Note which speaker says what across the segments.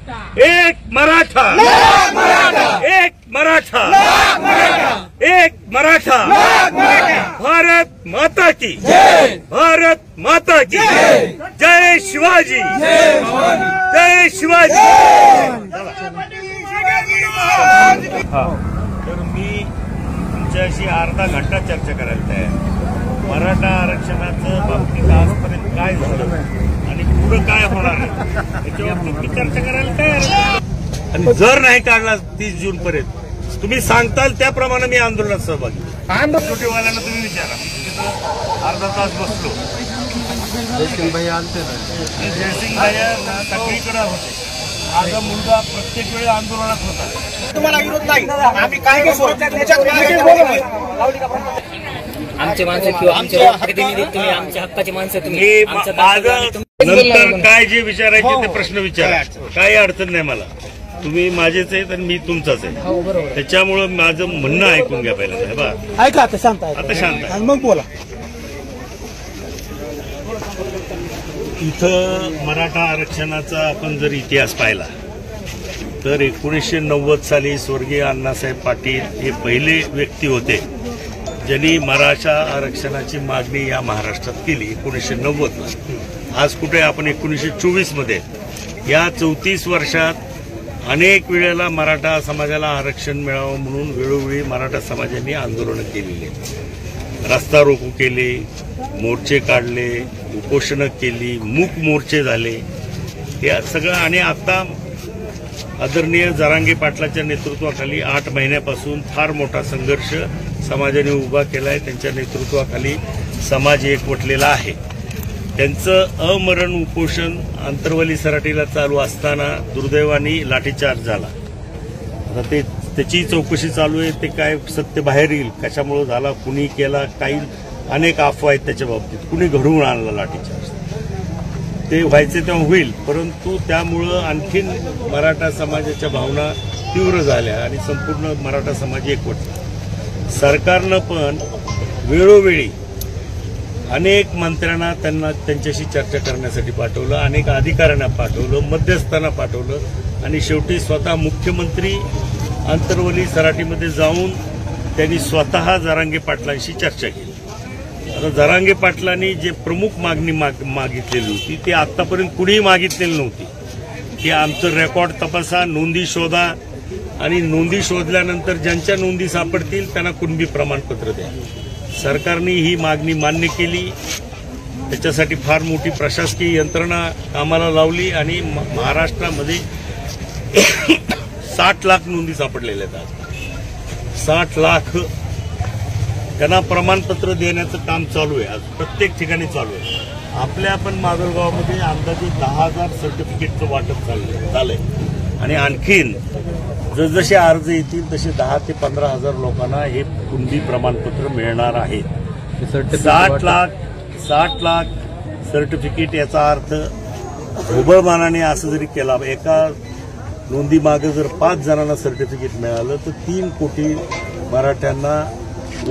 Speaker 1: एक मराठा, एक मराठा, एक मराठा, भारत माता की जय, भारत माता की जय, जय शिवाजी, जय शिवाजी। तर मी तुमच्याशी अर्धा घंटा चर्चा करायला तयार। मराठा आरक्षणाचं बाबतीत आजपर्यंत काय झालं आणि पुढे काय होणार आहे याच्यावर मी चर्चा करायला तयार। आणि जर नाही काढला 30 जून पर्यंत तुम्ही सांगताल त्याप्रमाणे मी आंदोलनात सहभागी। छोटेवाल्यांना तुम्ही विचारा, अर्धा तास बसलो। जयसिंग भैया आलते ना, जयसिंग भैया सगळीकडे होते। माझा मुलगा प्रत्येक वेळी आंदोलनात होता।
Speaker 2: तुम्हाला विरोध नाही, आम्ही काय
Speaker 3: आमचे माणसं किंवा आमच्या प्रतिनिधी तुम्ही, आमच्या हक्काचे माणसं तुम्ही।
Speaker 1: नंतर काय जे विचारायचे ते प्रश्न विचारा, काही अडचण नाही मला। तुम्ही माझेच आहेत आणि मी तुमचाच आहे, त्याच्यामुळं माझं म्हणणं ऐकून घ्या पहिल्यांदा।
Speaker 2: ऐका आता शांत,
Speaker 1: आता शांत आहे,
Speaker 2: मग बोला।
Speaker 1: इथं मराठा आरक्षणाचा आपण जर इतिहास पाहिला तर 1990 साली स्वर्गीय अण्णासाहेब पाटील हे पहिले व्यक्ती होते ज्यांनी मराठा आरक्षणाची मागणी या महाराष्ट्रात केली 1990ला। आज कुठे आपण 1924 मध्ये। या 34 वर्षात अनेक वेळेला मराठा समाजाला आरक्षण मिळावं म्हणून वेळोवेळी मराठा समाजाने आंदोलनं केलेली, रस्ता रोको केले, मोर्चे काढले, उपोषणं केली, मूक मोर्चे झाले, या सगळं। आणि आता आदरणीय जरांगे पाटलाच्या नेतृत्वाखाली 8 महिन्यापासून फार मोठा संघर्ष समाजाने उभा केलाय। त्यांच्या नेतृत्वाखाली समाज एकवटलेला आहे। त्यांचं अमरण उपोषण आंतरवली सराटीला चालू असताना दुर्दैवाने लाठीचार्ज झाला। आता त्याची चौकशी चालू आहे, ते काय सत्य बाहेर येईल, कशामुळे झाला, कुणी केला, काही अनेक अफवा आहेत त्याच्या बाबतीत, कुणी घडवून आणला लाठीचार्ज, ते व्हायचे तेव्हा होईल। परंतु त्यामुळं आणखीन मराठा समाजाच्या भावना तीव्र झाल्या आणि संपूर्ण मराठा समाज एकवटला। सरकारनं पण वेळोवेळी अनेक मंत्र्यांना त्यांच्याशी चर्चा करण्यासाठी पाठवलं, अनेक अधिकाऱ्यांना पाठवलं, मध्यस्थांना पाठवलं आणि शेवटी स्वतः मुख्यमंत्री आंतरवली सराटीमध्ये जाऊन त्यांनी स्वतः जरांगे पाटलांशी चर्चा केली। आता जरांगे पाटलांनी जे प्रमुख मागणी मागितलेली होती ती आतापर्यंत कुणीही मागितलेली नव्हती, की आमचं रेकॉर्ड तपासा, नोंदी शोधा आणि नोंदी शोधल्यानंतर ज्यांच्या नोंदी सापडतील त्यांना कुणबी प्रमाणपत्र द्या। सरकारने ही मागणी मान्य केली, त्याच्यासाठी फार मोठी प्रशासकीय यंत्रणा कामाला लावली आणि महाराष्ट्रामध्ये 60 लाख नोंदी सापडलेल्या आहेत। 60 लाख त्यांना प्रमाणपत्र देण्याचं काम चालू आहे, आज प्रत्येक ठिकाणी चालू आहे। आपल्या पण माजलगावमध्ये अंदाजे 10,000 सर्टिफिकेटचं वाटप झालंय आणि आणखीन जसजसे अर्ज येतील तसे 10 ते 15,000 लोकांना हे कुणबी प्रमाणपत्र मिळणार आहेत। 60 लाख सर्टिफिकेट, याचा अर्थ ढोबळमानाने असं जरी केला, एका नोंदी मागे जर 5 जणांना सर्टिफिकेट मिळालं तर 3 कोटी मराठ्यांना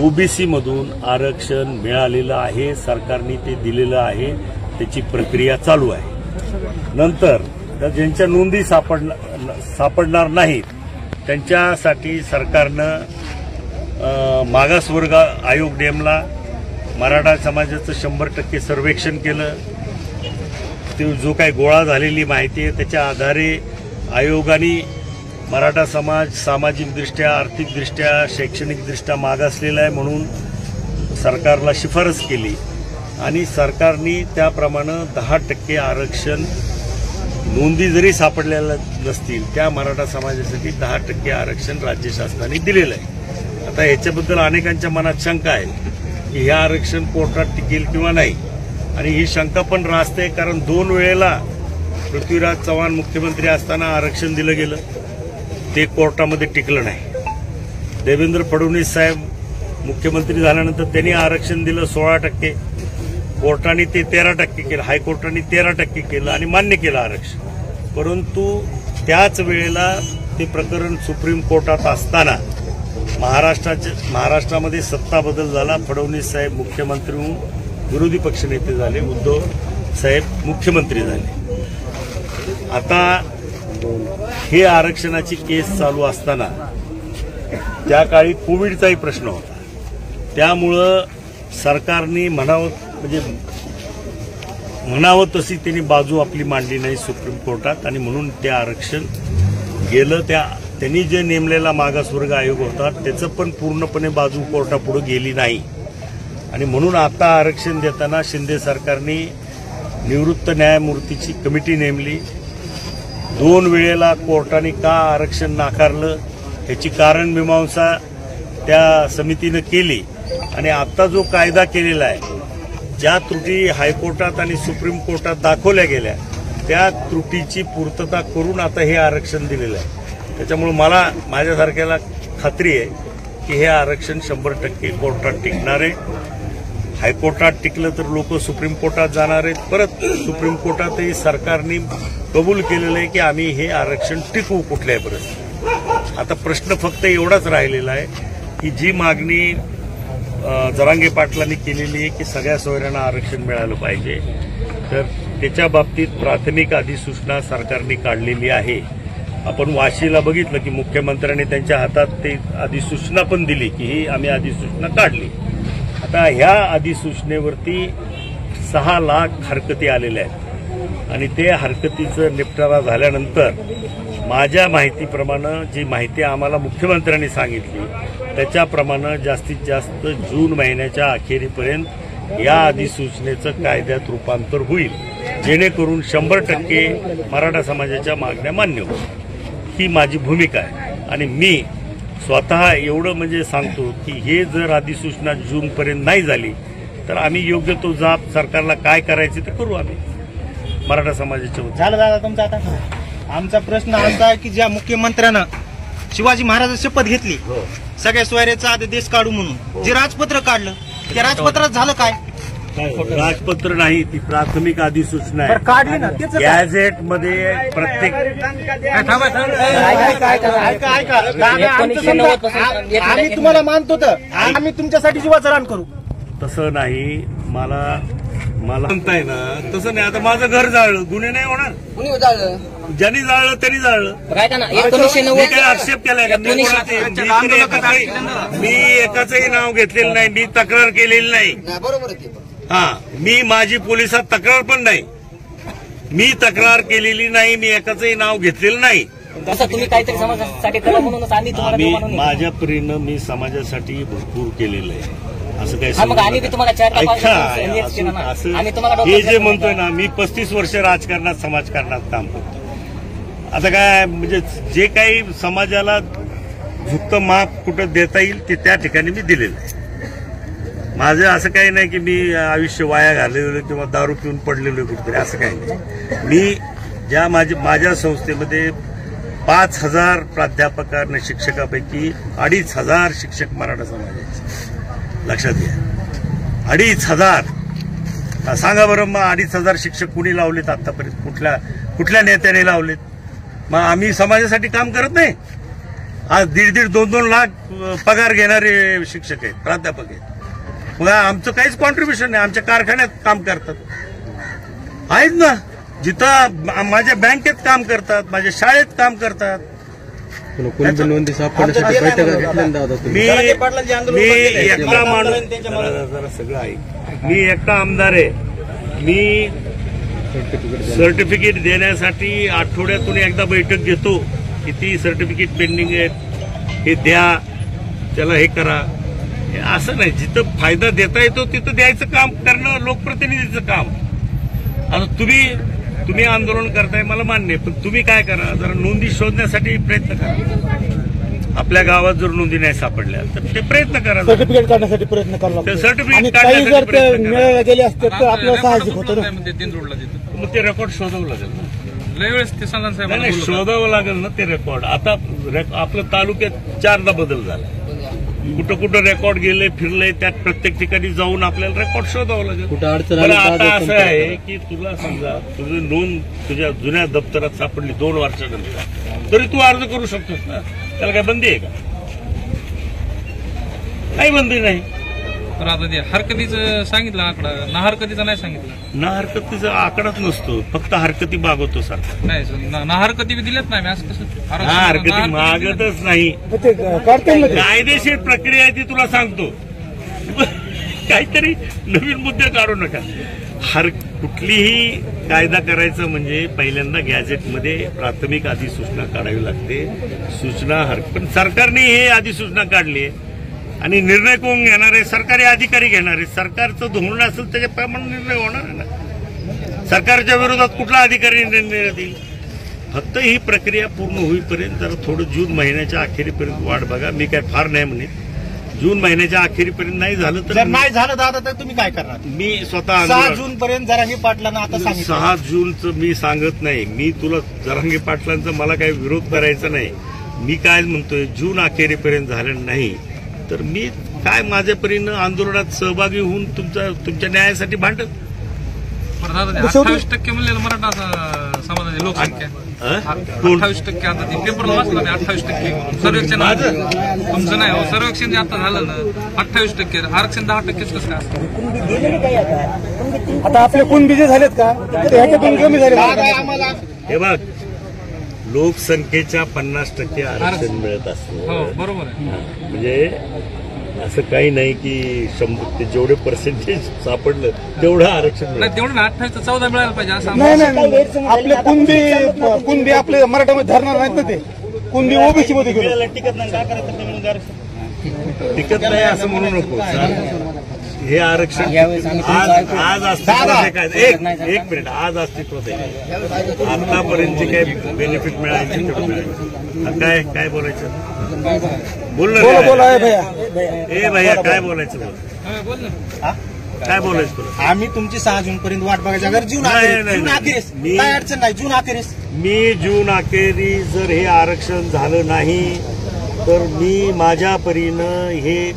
Speaker 1: ओबीसी मधून आरक्षण मिळालेलं आहे। सरकारने ते दिलेलं आहे, त्याची प्रक्रिया चालू आहे। नंतर ज्यांच्या नोंदी सापडणार नाहीत त्यांच्यासाठी सरकारनं मागासवर्ग आयोग नेमला, मराठा समाजाचं 100% सर्वेक्षण केलं। ते जो काही गोळा झालेली माहिती आहे त्याच्या आधारे आयोगाने मराठा समाज सामाजिकदृष्ट्या, आर्थिकदृष्ट्या, शैक्षणिकदृष्ट्या मागासलेला आहे म्हणून सरकारला शिफारस केली आणि सरकारने त्याप्रमाणे 10% आरक्षण नोंदी जरी सापडलेल्या नसतील त्या मराठा समाजासाठी 10% आरक्षण राज्य शासनाने दिलेलं आहे। आता याच्याबद्दल अनेकांच्या मनात शंका आहे की हे आरक्षण कोर्टात टिकेल किंवा नाही, आणि ही शंका पण रास्ते, कारण 2 वेळेला पृथ्वीराज चव्हाण मुख्यमंत्री असताना आरक्षण दिलं गेलं, ते कोर्टामध्ये टिकलं नाही। देवेंद्र फडणवीस साहेब मुख्यमंत्री झाल्यानंतर त्यांनी आरक्षण दिलं 16%, कोर्टाने ते 13% केलं, हायकोर्टाने 13% केलं आणि मान्य केलं आरक्षण। परंतु त्याच वेळेला ते प्रकरण सुप्रीम कोर्टात असताना महाराष्ट्रामध्ये सत्ता बदल झाला, फडणवीस साहेब मुख्यमंत्री होऊन विरोधी पक्षनेते झाले, उद्धव साहेब मुख्यमंत्री झाले। आता हे आरक्षणाची केस चालू असताना त्या काळी कोविडचाही प्रश्न होता, त्यामुळं सरकारने म्हणावं तशी त्यांनी बाजू आपली मांडली नाही सुप्रीम कोर्टात, आणि म्हणून ते आरक्षण गेलं. त्यांनी जे नेमलेला मागासवर्ग आयोग होता त्याचं पण पूर्णपणे बाजू कोर्टापुढे गेली नाही, आणि म्हणून आता आरक्षण देताना शिंदे सरकारने निवृत्त न्यायमूर्तीची कमिटी नेमली. 2 वेळेला कोर्टाने का आरक्षण नाकारलं याची कारणमीमांसा त्या समितीनं केली, आणि आता जो कायदा केलेला आहे, ज्या त्रुटी हायकोर्टात आणि सुप्रीम कोर्टात दाखवल्या गेल्या त्या त्रुटीची पूर्तता करून आता हे आरक्षण दिलेलं आहे. त्याच्यामुळे मला माझ्यासारख्याला खात्री आहे की हे आरक्षण 100% कोर्टात टिकणार आहे. हायकोर्टात टिकलं तर लोक सुप्रीम कोर्टात जाणार आहेत. परत सुप्रीम कोर्टातही सरकारने कबूल केलेलं आहे की आम्ही हे आरक्षण टिकवू कुठल्याही परिस्थितीत. आता प्रश्न फक्त एवढाच राहिलेला आहे की जी मागणी जरांगे पाटलांनी केलेली आहे की सगळ्या सोयऱ्यांना आरक्षण मिळालं पाहिजे, तर त्याच्या बाबतीत प्राथमिक अधिसूचना सरकारने काढलेली आहे. आपण वाशीला बघितलं की मुख्यमंत्र्यांनी त्यांच्या हातात ते अधिसूचना पण दिली की ही आम्ही अधिसूचना काढली. आता ह्या अधिसूचनेवरती 6 लाख हरकती आलेल्या आहेत, आणि ते हरकतीचं निपटारा झाल्यानंतर माझ्या माहितीप्रमाणे जी माहिती आम्हाला मुख्यमंत्र्यांनी सांगितली त्याच्याप्रमाणे जास्तीत जास्त जून महिन्याच्या अखेरीपर्यंत या अधिसूचनेचं कायद्यात रूपांतर होईल, जेणेकरून 100% मराठा समाजाच्या मागण्या मान्य होतील. ही माझी भूमिका आहे, आणि मी स्वतः एवढं म्हणजे सांगतो की हे जर अधिसूचना जूनपर्यंत नाही झाली तर आम्ही योग्य तो जाब सरकारला काय करायचे ते करू आम्ही मराठा समाजाच्या वतीने.
Speaker 2: झालं दादा तुमचा. आता आमचा प्रश्न असा आहे की ज्या मुख्यमंत्र्यानं शिवाजी महाराजांची शपथ घेतली सगळ्या सोयऱ्याचा आदेश काढू म्हणून, जे राजपत्र काढलं त्या राजपत्रात झालं काय?
Speaker 1: राजपत्र नाही, ती प्राथमिक अधिसूचना
Speaker 2: बरं, काढली ना,
Speaker 1: आहे.
Speaker 2: त्याचं काय?
Speaker 1: गॅझेटमध्ये प्रत्येक
Speaker 2: आम्ही तुम्हाला मानतो तर आम्ही तुमच्यासाठी जीवाचं रान करू.
Speaker 1: तसं नाही, मला म्हणताय ना तसं नाही. आता माझं घर जाळलं, गुन्हे नाही होणार. ज्यांनी जाळलं त्यांनी जाळलं. मी काय आक्षेप केलाय का? मी एकाचंही नाव घेतलेलं नाही, मी तक्रार केलेली नाही. मी माझी पोलिसात तक्रार पण नाही, मी तक्रार केलेली नाही, मी एकाचंही नाव घेतलेलं नाही.
Speaker 3: तुम्ही काहीतरी समाजासाठी करा म्हणूनच आम्ही तुम्हाला
Speaker 1: माझ्या परीनं मी समाजासाठी भरपूर केलेलं आहे. असं काय हे जे म्हणतोय ना, मी 35 वर्ष राजकारणात समाजकारणात काम करतो. आता काय म्हणजे जे काही समाजाला झुकतं माप कुठं देता येईल ते त्या ठिकाणी मी दिलेलं आहे. माझं असं काही नाही की मी आयुष्य वाया घालवलं किंवा दारू पिऊन पडलेलो कुठेतरी, असं काही नाही. मी ज्या माझ्या संस्थेमध्ये 5,000 प्राध्यापकांना शिक्षकापैकी 2,500 शिक्षक मराठा समाजाचे. लक्षात घ्या, 2,500. सांगा बरं मग 2,500 शिक्षक कुणी लावलेत आतापर्यंत? कुठल्या नेत्याने लावलेत? मग आम्ही समाजासाठी काम करत नाही? आज 1.5-2 लाख पगार घेणारे शिक्षक आहेत, प्राध्यापक आहेत. मग आमचं काहीच कॉन्ट्रीब्युशन नाही. आमच्या कारखान्यात काम करतात आहेत ना, जिथं माझ्या बँकेत काम करतात, माझ्या शाळेत काम करतात.
Speaker 4: मी एकटा
Speaker 1: माणूस, जरा सगळं आहे. मी एकटा आमदार आहे. मी सर्टिफिकेट देण्यासाठी आठवड्यातून एकदा बैठक घेतो. किती सर्टिफिकेट पेंडिंग आहेत हे द्या, त्याला हे करा. असं नाही, जिथं फायदा देता येतो तिथं द्यायचं काम करणं लोकप्रतिनिधीचं काम. आता तुम्ही आंदोलन करताय मला मान्य आहे, पण तुम्ही काय करा, जरा नोंदी शोधण्यासाठी प्रयत्न करा. आपल्या गावात जर नोंदी नाही सापडल्या तर ते प्रयत्न करा,
Speaker 2: सर्टिफिकेट काढण्यासाठी प्रयत्न करा.
Speaker 1: सर्टिफिकेट
Speaker 2: मिळायला गेले असते तर आपल्याला साहजिक होतं ना.
Speaker 1: मग ते रेकॉर्ड शोधावं लागेल ना. नाही, शोधावं लागेल ना ते रेकॉर्ड. आता आपल्या तालुक्यात 4दा बदल झाला. कुठं कुठं रेकॉर्ड गेले फिरले, त्यात प्रत्येक ठिकाणी जाऊन आपल्याला रेकॉर्ड शोधावं लागेल. पण आता असं आहे की तुला समजा तुझी नोंद तुझ्या जुन्या दप्तरात सापडली 2 वर्षानंतर, तरी तू अर्ज करू शकतोस ना. त्याला काय बंदी आहे का? काही बंदी नाही.
Speaker 5: तर आता ते हरकतीचं सांगितलं आकडा, ना हरकतीचा नाही सांगितलं.
Speaker 1: ना हरकतीचा आकडाच नसतो, फक्त हरकती मागवतो सरकार.
Speaker 5: नाही ना हरकती बी दिल्यात नाही, असं कसं
Speaker 1: ना हरकती मागतच नाही. कायदेशीर प्रक्रिया आहे ती तुला सांगतो. काहीतरी नवीन मुद्दे काढू नका. कुठलीही कायदा करायचं म्हणजे पहिल्यांदा गॅझेटमध्ये प्राथमिक अधिसूचना काढावी लागते. सूचना पण सरकारने हे अधिसूचना काढली आहे आणि निर्णय कोण घेणार आहे? सरकारी अधिकारी घेणार आहे. सरकारचं धोरण असेल त्याच्याप्रमाणे निर्णय होणार आहे ना. सरकारच्या विरोधात कुठला अधिकारी निर्णय देईल? फक्त ही प्रक्रिया पूर्ण होईपर्यंत जरा थोडं जून महिन्याच्या अखेरीपर्यंत वाट बघा. मी काय फार नाही म्हणेन. जून महिन्याच्या अखेरीपर्यंत नाही झालं तर
Speaker 2: जर नाही झालं दादा तर तुम्ही काय करणार?
Speaker 1: मी स्वतः
Speaker 2: 6 जून पर्यंत जरांगे पाटलांना आता सांगितलं.
Speaker 1: 6 जूनचं मी सांगत नाही. मी तुला जरांगे पाटलांचा मला काही विरोध करायचा नाही. मी काय म्हणतोय, जून अखेरीपर्यंत झालं नाही तर मी काय माझ्या परीनं आंदोलनात सहभागी होऊन तुमच्या न्यायासाठी भांडत.
Speaker 5: 28% म्हणलेलं मराठा समाजाची लोकसंख्या 28%. आता ते पेपरला वाचलं 28% सर्वेक्षण तुमचं नाही हो. सर्वेक्षण जे आता झालं ना 28%, आरक्षण 10%च कसं काय?
Speaker 6: आता आपले कुणबी जे झालेत का ते ह्याच्यातून कमी झाले.
Speaker 1: हे बघ, लोकसंख्येच्या 50% आरक्षण मिळत असतं.
Speaker 5: हो बरोबर आहे.
Speaker 1: म्हणजे असं काही नाही की 100 ते जेवढे पर्सेंटेज सापडलं तेवढं आरक्षण मिळतं.
Speaker 5: नाही तेवढं 28 14 मिळायला पाहिजे असं.
Speaker 6: नाही आपले कुणबी आपले मराठामध्ये धरणार नाहीत ना. ते कुणबी ओबीसी मध्ये गेलो.
Speaker 2: टिकत नाही, काय करायचं तुम्ही आरक्षण?
Speaker 1: टिकत नाही असं म्हणू नको. हे आरक्षण आज अस्तित्वात काय? एक मिनिट, आज अस्तित्वात आहे. आतापर्यंत जे काही बेनिफिट मिळायचे तेवढं मिळायचं. काय बोलायचं? बोल ना.
Speaker 6: बोला
Speaker 1: ए भैया काय बोलायचं? बोल. काय बोलायचं तुला?
Speaker 2: आम्ही तुमची 6 जून पर्यंत वाट बघायची. अगर जून अखेरीस काय अडचण नाही. जून अखेरीस
Speaker 1: मी जून अखेरीस जर हे आरक्षण झालं नाही तर मी माझ्या परीनं हे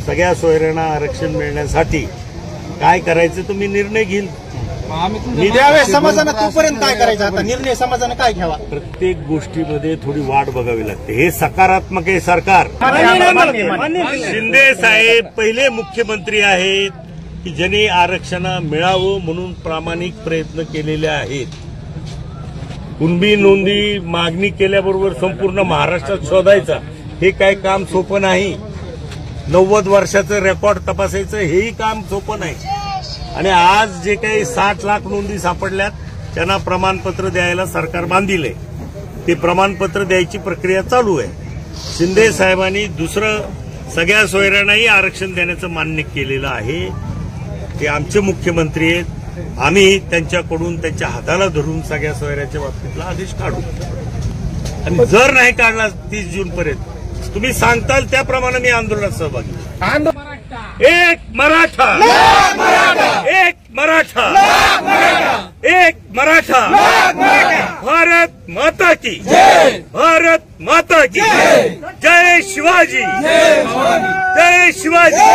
Speaker 1: सगळ्या सोयऱ्यांना आरक्षण मिळण्यासाठी काय करायचं तर मी निर्णय घेईल.
Speaker 2: त्यावेळेस समाजानं तोपर्यंत काय करायचं? आता निर्णय समाजानं काय घ्यावा?
Speaker 1: प्रत्येक गोष्टीमध्ये थोडी वाट बघावी लागते. हे सकारात्मक आहे सरकार. शिंदे साहेब पहिले मुख्यमंत्री आहेत की ज्यांनी आरक्षण मिळावं म्हणून प्रामाणिक प्रयत्न केलेले आहेत. कुणबी नोंदी मागणी केल्याबरोबर संपूर्ण महाराष्ट्रात शोधायचा हे काय काम सोपं नाही. 90 वर्षाचं रेकॉर्ड तपासायचं हेही काम सोपं नाही. आणि आज जे काही 60 लाख नोंदी सापडल्यात त्यांना प्रमाणपत्र द्यायला सरकार बांधील आहे. ते प्रमाणपत्र द्यायची प्रक्रिया चालू आहे. शिंदे साहेबांनी दुसरं सगळ्या सोयऱ्यांनाही आरक्षण देण्याचं मान्य केलेलं आहे. ते आमचे मुख्यमंत्री आहेत. आम्ही त्यांच्याकडून त्यांच्या हाताला धरून सगळ्या सोयऱ्याच्या बाबतीतला आदेश काढू. आणि जर नाही काढला 30 जून पर्यंत तुम्ही सांगताल त्याप्रमाणे मी आंदोलनात सहभागी. एक मराठा, एक मराठा, एक मराठा. भारत माता की भारत माता की जय शिवाजी, जय शिवाजी.